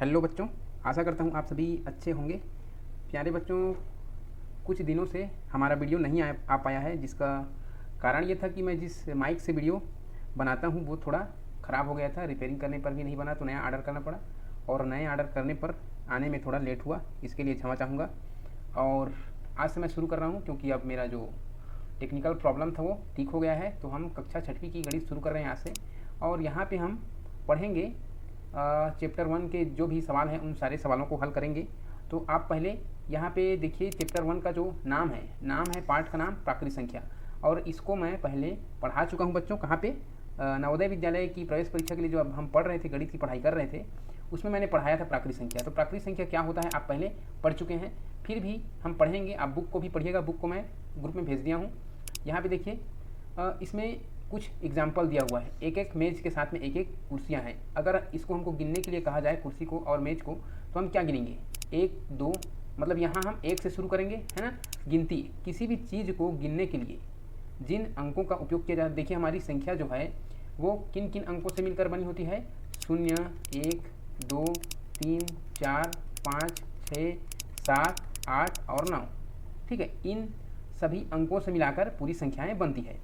Hello बच्चों, आशा करता हूँ आप सभी अच्छे होंगे। प्यारे बच्चों, कुछ दिनों से हमारा वीडियो नहीं आ पाया है, जिसका कारण ये था कि मैं जिस माइक से वीडियो बनाता हूँ वो थोड़ा ख़राब हो गया था। रिपेयरिंग करने पर भी नहीं बना तो नया ऑर्डर करना पड़ा, और नए ऑर्डर करने पर आने में थोड़ा लेट हुआ। इसके लिए क्षमा चाहूँगा। और आज से मैं शुरू कर रहा हूँ, क्योंकि अब मेरा जो टेक्निकल प्रॉब्लम था वो ठीक हो गया है। तो हम कक्षा 6वीं की गणित शुरू कर रहे हैं आज से, और यहाँ पे हम पढ़ेंगे चैप्टर 1 के जो भी सवाल हैं उन सारे सवालों को हल करेंगे। तो आप पहले यहाँ पे देखिए, चैप्टर 1 का जो नाम है पाठ का नाम प्राकृत संख्या, और इसको मैं पहले पढ़ा चुका हूँ बच्चों। कहाँ पे? नवोदय विद्यालय की प्रवेश परीक्षा के लिए जो अब हम पढ़ रहे थे, गणित की पढ़ाई कर रहे थे, उसमें मैंने पढ़ाया था प्राकृत संख्या। तो प्राकृत संख्या क्या होता है आप पहले पढ़ चुके हैं, फिर भी हम पढ़ेंगे। आप बुक को भी पढ़िएगा, बुक को मैं ग्रुप में भेज दिया हूँ। यहाँ पे देखिए, इसमें कुछ एग्जाम्पल दिया हुआ है। एक एक मेज के साथ में एक एक कुर्सियाँ हैं। अगर इसको हमको गिनने के लिए कहा जाए, कुर्सी को और मेज को, तो हम क्या गिनेंगे? 1 2, मतलब यहाँ हम 1 से शुरू करेंगे, है ना। गिनती, किसी भी चीज़ को गिनने के लिए जिन अंकों का उपयोग किया जाता है, देखिए हमारी संख्या जो है वो किन किन अंकों से मिलकर बनी होती है? 0 1 2 3 4 5 6 7 8 और 9। ठीक है, इन सभी अंकों से मिलाकर पूरी संख्याएं बनती है।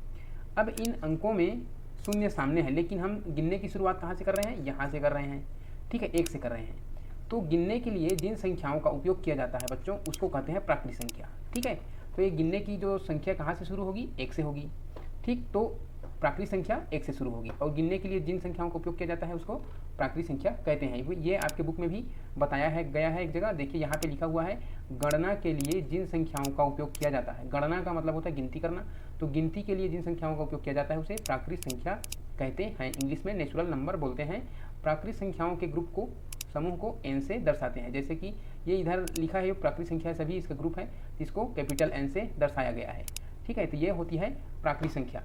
अब इन अंकों में 0 सामने है, लेकिन हम गिनने की शुरुआत कहाँ से कर रहे हैं? यहाँ से कर रहे हैं। ठीक है, 1 से कर रहे हैं। तो गिनने के लिए जिन संख्याओं का उपयोग किया जाता है बच्चों, उसको कहते हैं प्राकृत संख्या। ठीक है, तो ये गिनने की जो संख्या कहाँ से शुरू होगी? 1 से होगी। ठीक, तो प्राकृत संख्या 1 से शुरू होगी, और गिनने के लिए जिन संख्याओं का उपयोग किया जाता है उसको प्राकृत संख्या कहते हैं। ये आपके बुक में भी बताया है गया है एक जगह। देखिए यहाँ पे लिखा हुआ है, गणना के लिए जिन संख्याओं का उपयोग किया जाता है। गणना का मतलब होता है गिनती करना, तो गिनती के लिए जिन संख्याओं का उपयोग किया जाता है उसे प्राकृत संख्या कहते हैं। इंग्लिश में नेचुरल नंबर बोलते हैं। प्राकृत संख्याओं के ग्रुप को, समूह को n से दर्शाते हैं। जैसे कि ये इधर लिखा है, प्राकृत संख्या सभी इसका ग्रुप है, जिसको कैपिटल N से दर्शाया गया है। ठीक है, तो ये होती है प्राकृत संख्या।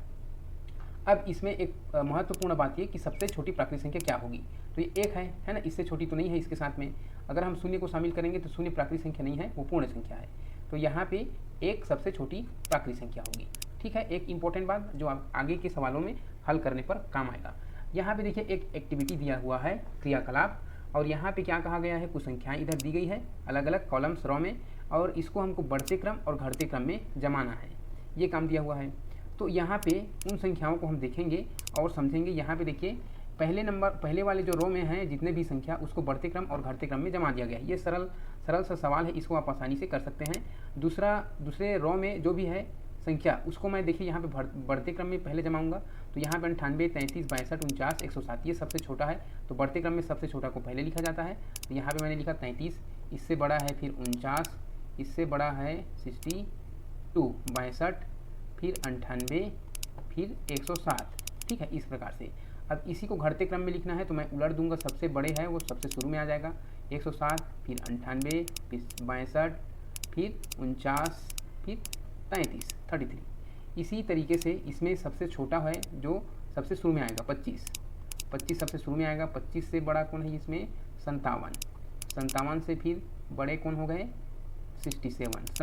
अब इसमें एक महत्वपूर्ण बात ये कि सबसे छोटी प्राकृत संख्या क्या होगी? तो ये 1 है ना। इससे छोटी तो नहीं है इसके साथ में। अगर हम 0 को शामिल करेंगे तो 0 प्राकृत संख्या नहीं है, वो पूर्ण संख्या है। तो यहाँ पे 1 सबसे छोटी प्राकृत संख्या होगी। ठीक है, एक इंपॉर्टेंट बात जो आप आगे के सवालों में हल करने पर काम आएगा। यहाँ पे देखिए एक एक्टिविटी दिया हुआ है, क्रियाकलाप, और यहाँ पे क्या कहा गया है? कुछ संख्याएं इधर दी गई है अलग अलग कॉलम्स, रो में, और इसको हमको बढ़ते क्रम और घटते क्रम में जमाना है। ये काम दिया हुआ है। तो यहाँ पे उन संख्याओं को हम देखेंगे और समझेंगे। यहाँ पे देखिए, पहले वाले जो रो में हैं जितने भी संख्या, उसको बढ़ते क्रम और घटते क्रम में जमा दिया गया है। ये सरल सा सवाल है, इसको आप आसानी से कर सकते हैं। दूसरे रो में जो भी है संख्या, उसको मैं देखिए यहाँ पे बढ़ते क्रम में पहले जमाऊंगा। तो यहाँ पे 98 33 62 49 107, ये सबसे छोटा है, तो बढ़ते क्रम में सबसे छोटा को पहले लिखा जाता है। तो यहाँ पे मैंने लिखा 33, इससे बड़ा है फिर 49, इससे बड़ा है 62 62, फिर 98, फिर 107। ठीक है, इस प्रकार से। अब इसी को घटते क्रम में लिखना है तो मैं उलट दूंगा, सबसे बड़े है वो सबसे शुरू में आ जाएगा, 107, फिर 98, फिर 62, फिर 49, फिर 33। इसी तरीके से इसमें सबसे छोटा है जो सबसे शुरू में आएगा 25 सबसे शुरू में आएगा। 25 से बड़ा कौन है इसमें? 57 से फिर बड़े कौन हो गए? 67,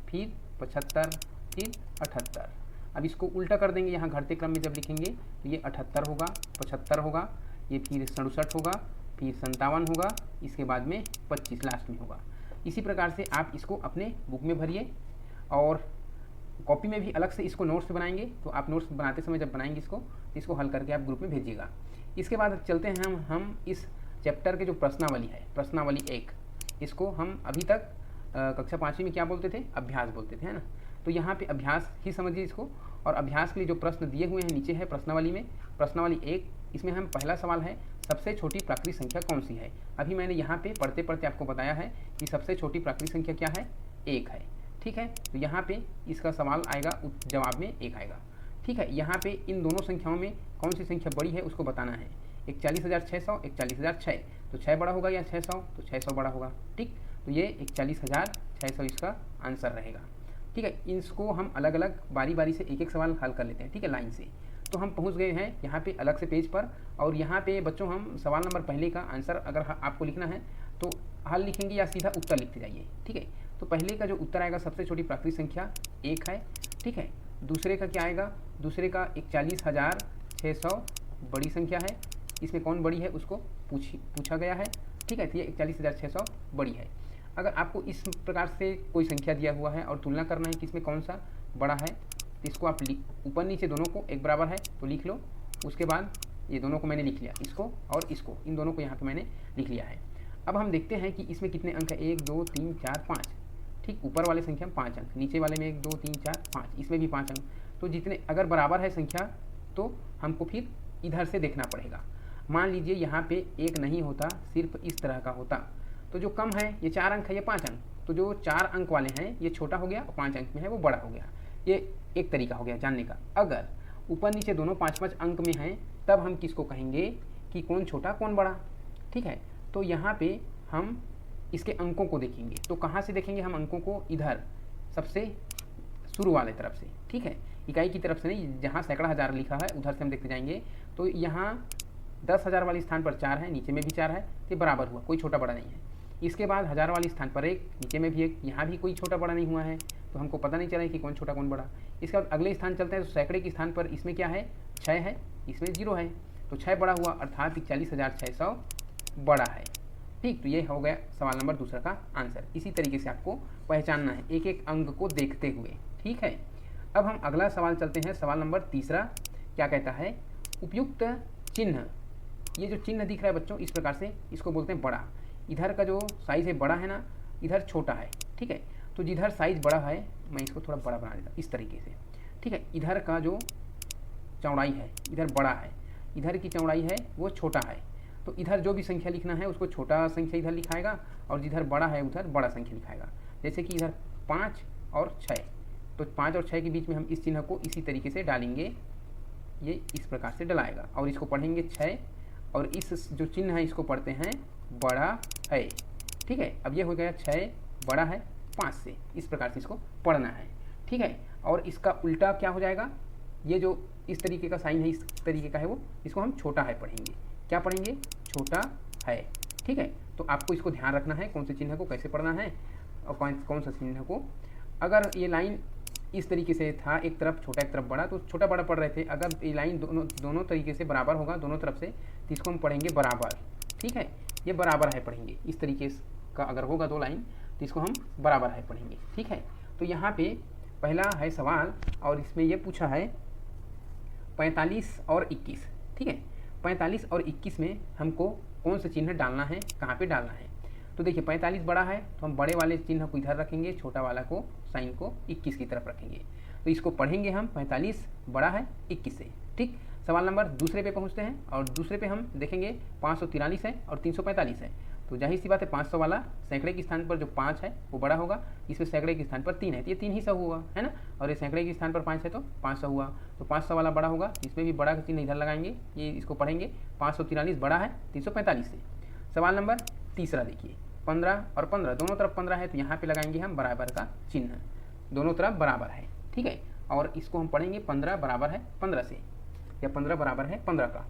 फिर 75, फिर 78। अब इसको उल्टा कर देंगे, यहाँ घटते क्रम में जब लिखेंगे तो ये 78 होगा, 75 होगा, ये फिर 67 होगा, फिर 57 होगा, इसके बाद में 25 लास्ट में होगा। इसी प्रकार से आप इसको अपने बुक में भरिए, और कॉपी में भी अलग से इसको नोट्स बनाएंगे। तो आप नोट्स बनाते समय जब बनाएंगे इसको हल करके आप ग्रुप में भेजिएगा। इसके बाद चलते हैं हम इस चैप्टर के जो प्रश्नावली है, प्रश्नावली 1, इसको हम अभी तक कक्षा 5वीं में क्या बोलते थे? अभ्यास बोलते थे, है ना। तो यहाँ पे अभ्यास ही समझिए इसको। और अभ्यास के लिए जो प्रश्न दिए हुए हैं नीचे है प्रश्नावली में, प्रश्नावली 1, इसमें हम पहला सवाल है, सबसे छोटी प्राकृत संख्या कौन सी है? अभी मैंने यहाँ पे पढ़ते पढ़ते आपको बताया है कि सबसे छोटी प्राकृत संख्या क्या है? 1 है। ठीक है, तो यहाँ पे इसका सवाल आएगा, जवाब में 1 आएगा। ठीक है, यहाँ पे इन दोनों संख्याओं में कौन सी संख्या बड़ी है उसको बताना है। 41,600, 41,600, तो 6 बड़ा होगा या 600? तो 600 बड़ा होगा। ठीक, तो ये 41,600 इसका आंसर रहेगा। ठीक है, इसको हम अलग अलग बारी बारी से एक एक सवाल हल कर लेते हैं। ठीक है, लाइन से। तो हम पहुंच गए हैं यहाँ पे अलग से पेज पर, और यहाँ पे बच्चों हम सवाल नंबर पहले का आंसर अगर आपको लिखना है तो हल लिखेंगे या सीधा उत्तर लिखते जाइए। ठीक है, तो पहले का जो उत्तर आएगा, सबसे छोटी प्राकृत संख्या 1 है। ठीक है, दूसरे का क्या आएगा? दूसरे का 41,600 बड़ी संख्या है। इसमें कौन बड़ी है उसको पूछा गया है। ठीक है, तो ये 41,600 बड़ी है। अगर आपको इस प्रकार से कोई संख्या दिया हुआ है और तुलना करना है कि इसमें कौन सा बड़ा है, तो इसको आप ऊपर नीचे दोनों को एक बराबर है तो लिख लो। उसके बाद ये दोनों को मैंने लिख लिया, इसको और इसको, इन दोनों को यहाँ पे मैंने लिख लिया है। अब हम देखते हैं कि इसमें कितने अंक है, 1 2 3 4 5। ठीक, ऊपर वाले संख्या में 5 अंक, नीचे वाले में 1 2 3 4 5, इसमें भी 5 अंक। तो जितने अगर बराबर है संख्या तो हमको फिर इधर से देखना पड़ेगा। मान लीजिए यहाँ पे 1 नहीं होता, सिर्फ इस तरह का होता, तो जो कम है ये 4 अंक है, ये 5 अंक, तो जो 4 अंक वाले हैं ये छोटा हो गया और 5 अंक में है वो बड़ा हो गया। ये एक तरीका हो गया जानने का। अगर ऊपर नीचे दोनों 5-5 अंक में हैं तब हम किसको कहेंगे कि कौन छोटा कौन बड़ा। ठीक है, तो यहाँ पे हम इसके अंकों को देखेंगे। तो कहाँ से देखेंगे हम अंकों को, इधर सबसे शुरू वाले तरफ से। ठीक है, इकाई की तरफ से नहीं, जहाँ सैकड़ा हज़ार लिखा है उधर से हम देखते जाएंगे। तो यहाँ 10,000 वाले स्थान पर 4 है, नीचे में भी 4 है, तो बराबर हुआ, कोई छोटा बड़ा नहीं है। इसके बाद 1000 वाले स्थान पर 1, नीचे में भी 1, यहाँ भी कोई छोटा बड़ा नहीं हुआ है, तो हमको पता नहीं चला कि कौन छोटा कौन बड़ा। इसके बाद अगले स्थान चलते हैं तो सैकड़े के स्थान पर इसमें क्या है, 6 है, इसमें 0 है, तो 6 बड़ा हुआ, अर्थात 41,600 बड़ा है। ठीक, तो ये हो गया सवाल नंबर दूसरा का आंसर। इसी तरीके से आपको पहचानना है एक एक अंक को देखते हुए। ठीक है, अब हम अगला सवाल चलते हैं, सवाल नंबर तीसरा। क्या कहता है, उपयुक्त चिन्ह। ये जो चिन्ह दिख रहा है बच्चों इस प्रकार से, इसको बोलते हैं बड़ा। इधर का जो साइज़ है बड़ा है ना, इधर छोटा है। ठीक है, तो जिधर साइज़ बड़ा है, मैं इसको थोड़ा बड़ा बना देता इस तरीके से। ठीक है, इधर का जो चौड़ाई है इधर बड़ा है, इधर की चौड़ाई है वो छोटा है, तो इधर जो भी संख्या लिखना है उसको छोटा संख्या इधर लिखाएगा और जिधर बड़ा है उधर बड़ा संख्या लिखाएगा। जैसे कि इधर 5 और 6, तो 5 और 6 के बीच में हम इस चिन्ह को इसी तरीके से डालेंगे, ये इस प्रकार से डलाएगा और इसको पढ़ेंगे 6, और इस जो चिन्ह है इसको पढ़ते हैं बड़ा है। ठीक है, अब ये हो गया 6 बड़ा है 5 से, इस प्रकार से इसको पढ़ना है। ठीक है, और इसका उल्टा क्या हो जाएगा, ये जो इस तरीके का साइन है इस तरीके का है वो, इसको हम छोटा है पढ़ेंगे। क्या पढ़ेंगे, छोटा है। ठीक है, तो आपको इसको ध्यान रखना है कौन से चिन्ह को कैसे पढ़ना है और कौन सा चिन्ह को। अगर ये लाइन इस तरीके से था, एक तरफ छोटा एक तरफ बड़ा, तो छोटा बड़ा पढ़ रहे थे। अगर ये लाइन दोनों तरीके से बराबर होगा दोनों तरफ से, तो इसको हम पढ़ेंगे बराबर। ठीक है, ये बराबर है पढ़ेंगे, इस तरीके का अगर होगा 2 लाइन तो इसको हम बराबर है पढ़ेंगे। ठीक है, तो यहाँ पे पहला है सवाल और इसमें ये पूछा है 45 और 21। ठीक है, 45 और 21 में हमको कौन सा चिन्ह डालना है, कहाँ पे डालना है। तो देखिए 45 बड़ा है तो हम बड़े वाले चिन्ह को इधर रखेंगे, छोटा वाला को साइन को 21 की तरफ रखेंगे। तो इसको पढ़ेंगे हम 45 बड़ा है 21 से। ठीक, सवाल नंबर दूसरे पे पहुंचते हैं और दूसरे पे हम देखेंगे 543 है और 345 है। तो जाहिर सी बात है 500 वाला सैकड़े के स्थान पर जो 5 है वो बड़ा होगा, इसमें सैकड़े के स्थान पर 3 है तो ये 3 ही 100 हुआ है ना, और ये सैकड़े के स्थान पर 5 है तो 500 हुआ, तो 500 वाला बड़ा होगा, इसमें भी बड़ा का चिन्ह इधर लगाएंगे, ये इसको पढ़ेंगे 543 बड़ा है 345 से। सवाल नंबर तीसरा देखिए, 15 और 15 दोनों तरफ 15 है तो यहाँ पे लगाएंगे हम बराबर का चिन्ह, दोनों तरफ बराबर है। ठीक है, और इसको हम पढ़ेंगे 15 बराबर है 15 से, या 15 बराबर है 15 का।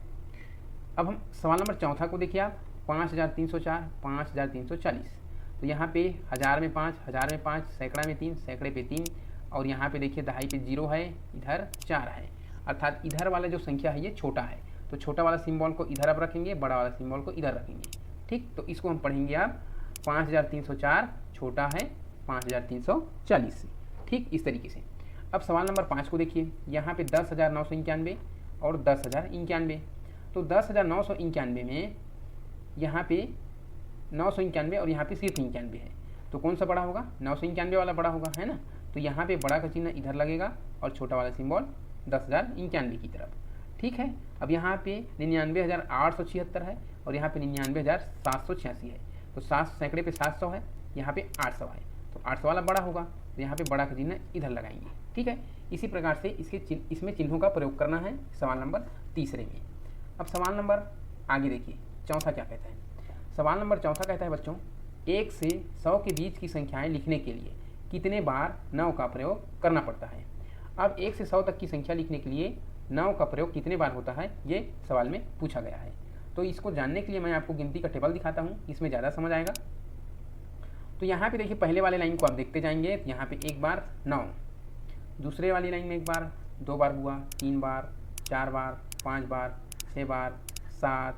अब हम सवाल नंबर चौथा को देखिए आप, 5304 5340, तो यहाँ पे 1000 में 5 1000 में 5, सैकड़ा में 3 सैकड़े पे 3, और यहाँ पे देखिए दहाई पे 0 है, इधर 4 है, अर्थात इधर वाला जो संख्या है ये छोटा है, तो छोटा वाला सिंबल को इधर अब रखेंगे, बड़ा वाला सिंबल को इधर रखेंगे। ठीक, तो इसको हम पढ़ेंगे आप 5304 छोटा है 5340। ठीक, इस तरीके से। अब सवाल नंबर 5 को देखिए, यहाँ पे 10,991 और 10,091, तो 10,991 में यहाँ पे 991 और यहाँ पे सिर्फ 91 है, तो कौन सा बड़ा होगा, 991 वाला बड़ा होगा, है ना। तो यहाँ पे बड़ा का चिन्ह इधर लगेगा और छोटा वाला सिंबल 10,091 की तरफ। ठीक है, अब यहाँ पे 99,876 है और यहाँ पे 99,786 है, तो 7 सैकड़े पे 700 है, यहाँ पे 800 है, तो 800 वाला बड़ा होगा, तो यहाँ पे बड़ा का चिन्ह इधर लगाएंगे। ठीक है, इसी प्रकार से इसमें चिन्हों का प्रयोग करना है सवाल नंबर तीसरे में। अब सवाल नंबर आगे देखिए, चौथा क्या कहता है। सवाल नंबर चौथा कहता है बच्चों, 1 से 100 के बीच की संख्याएं लिखने के लिए कितने बार 9 का प्रयोग करना पड़ता है। अब 1 से 100 तक की संख्या लिखने के लिए 9 का प्रयोग कितने बार होता है, ये सवाल में पूछा गया है। तो इसको जानने के लिए मैं आपको गिनती का टेबल दिखाता हूँ, इसमें ज़्यादा समझ आएगा। तो यहाँ पे देखिए पहले वाले लाइन को आप देखते जाएंगे, यहाँ पे 1 बार 9, दूसरे वाली लाइन में 1 बार 2 बार हुआ, 3 बार 4 बार 5 बार 6 बार 7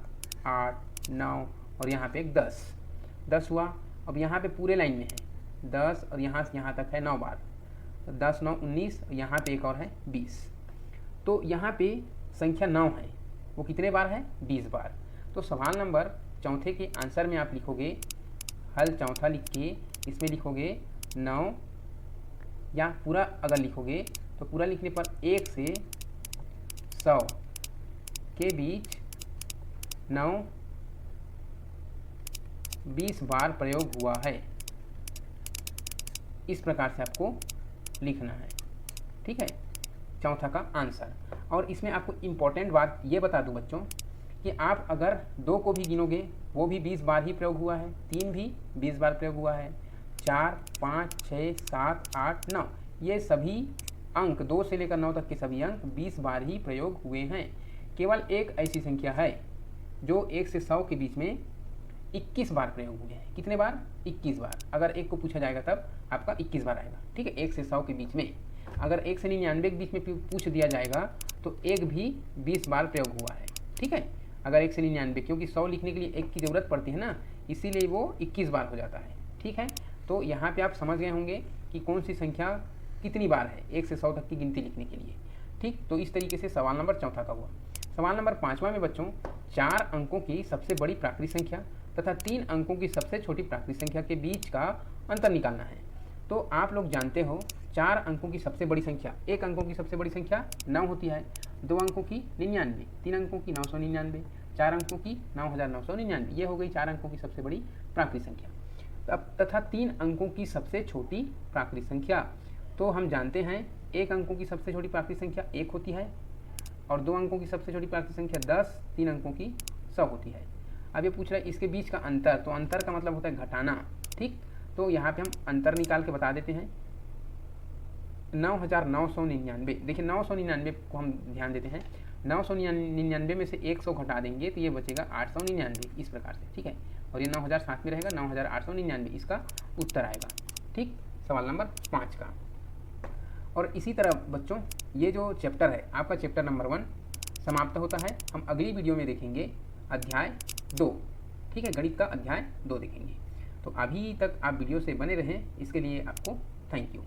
8 9 और यहाँ पे एक 10 हुआ। अब यहाँ पे पूरे लाइन में है 10 और यहाँ से यहाँ तक है 9 बार, तो 10 9 19, और यहाँ पे एक और है 20। तो यहाँ पे संख्या 9 है, वो कितने बार है? 20 बार। तो सवाल नंबर चौथे के आंसर में आप लिखोगे, हल चौथा लिख के इसमें लिखोगे 9, या पूरा अगर लिखोगे तो पूरा लिखने पर 1 से 100 के बीच 9 20 बार प्रयोग हुआ है। इस प्रकार से आपको लिखना है, ठीक है, चौथा का आंसर। और इसमें आपको इम्पोर्टेंट बात ये बता दूं बच्चों कि आप अगर 2 को भी गिनोगे वो भी 20 बार ही प्रयोग हुआ है, 3 भी 20 बार प्रयोग हुआ है, 4 5 6 7 8 9 ये सभी अंक 2 से लेकर 9 तक के सभी अंक 20 बार ही प्रयोग हुए हैं। केवल एक ऐसी संख्या है जो 1 से 100 के बीच में 21 बार प्रयोग हुए हैं। कितने बार? 21 बार। अगर एक को पूछा जाएगा तब आपका 21 बार आएगा, ठीक है, 1 से 100 के बीच में। अगर 1 से 99 के बीच में पूछ दिया जाएगा तो एक भी 20 बार प्रयोग हुआ है, ठीक है। अगर 1 से 99, क्योंकि 100 लिखने के लिए एक की ज़रूरत पड़ती है ना, इसीलिए वो 21 बार हो जाता है, ठीक है। तो यहाँ पे आप समझ गए होंगे कि कौन सी संख्या कितनी बार है 1 से 100 तक की गिनती लिखने के लिए, ठीक। तो इस तरीके से सवाल नंबर चौथा का हुआ। सवाल नंबर 5वां में बच्चों 4 अंकों की सबसे बड़ी प्राकृत संख्या तथा 3 अंकों की सबसे छोटी प्राकृत संख्या के बीच का अंतर निकालना है। तो आप लोग जानते हो 4 अंकों की सबसे बड़ी संख्या, 1 अंकों की सबसे बड़ी संख्या 9 होती है, 2 अंकों की 99, 3 अंकों की 999, 4 अंकों की 9999, ये हो गई 4 अंकों की सबसे बड़ी प्राकृत संख्या। तथा 3 अंकों की सबसे छोटी प्राकृत संख्या, तो हम जानते हैं 1 अंकों की सबसे छोटी प्राकृत संख्या 1 होती है, और 2 अंकों की सबसे छोटी प्राकृत संख्या 10, 3 अंकों की 100 होती है। अब ये पूछ रहा है इसके बीच का अंतर, तो अंतर का मतलब होता है घटाना, ठीक। तो यहाँ पे हम अंतर निकाल के बता देते हैं। 9999, देखिए 999 को हम ध्यान देते हैं, 999 में से 100 घटा देंगे तो ये बचेगा 899, इस प्रकार से, ठीक है। और ये 9000 साथ में रहेगा, 9899 इसका उत्तर आएगा, ठीक, सवाल नंबर 5 का। और इसी तरह बच्चों ये जो चैप्टर है आपका चैप्टर नंबर 1 समाप्त होता है। हम अगली वीडियो में देखेंगे अध्याय 2, ठीक है, गणित का अध्याय 2 देखेंगे। तो अभी तक आप वीडियो से बने रहें, इसके लिए आपको थैंक यू।